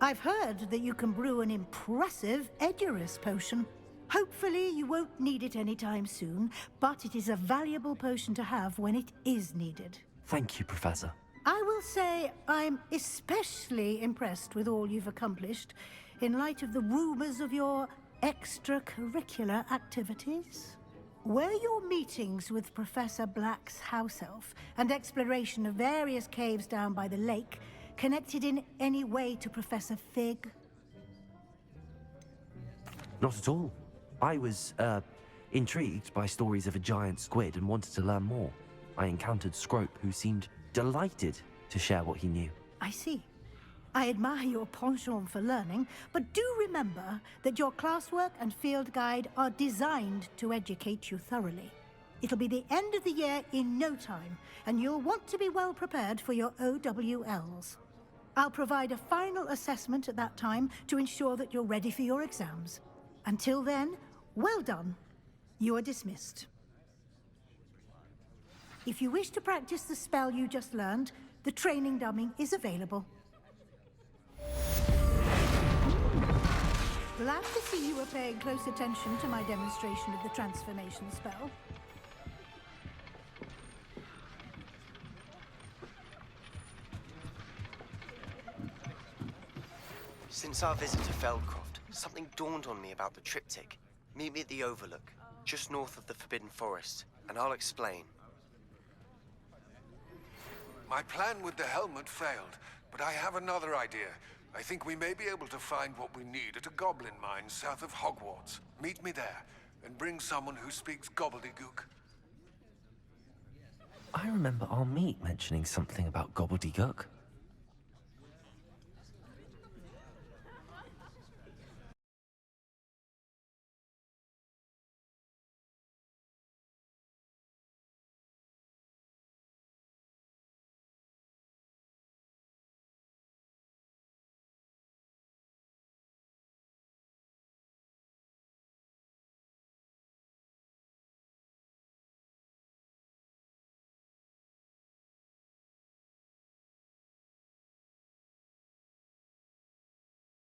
I've heard that you can brew an impressive Edurus potion. Hopefully, you won't need it anytime soon, but it is a valuable potion to have when it is needed. Thank you, Professor. I will say I'm especially impressed with all you've accomplished in light of the rumors of your extracurricular activities. Were your meetings with Professor Black's house elf and exploration of various caves down by the lake connected in any way to Professor Fig? Not at all. I was, intrigued by stories of a giant squid and wanted to learn more. I encountered Scrope, who seemed delighted to share what he knew. I see. I admire your penchant for learning, but do remember that your classwork and field guide are designed to educate you thoroughly. It'll be the end of the year in no time, and you'll want to be well prepared for your OWLs. I'll provide a final assessment at that time to ensure that you're ready for your exams. Until then, well done. You are dismissed. If you wish to practice the spell you just learned, the training dummy is available. Glad to see you were paying close attention to my demonstration of the transformation spell. Since our visit to Feldcroft, something dawned on me about the triptych. Meet me at the Overlook, just north of the Forbidden Forest, and I'll explain. My plan with the helmet failed, but I have another idea. I think we may be able to find what we need at a goblin mine south of Hogwarts. Meet me there, and bring someone who speaks gobbledygook. I remember our meet mentioning something about gobbledygook.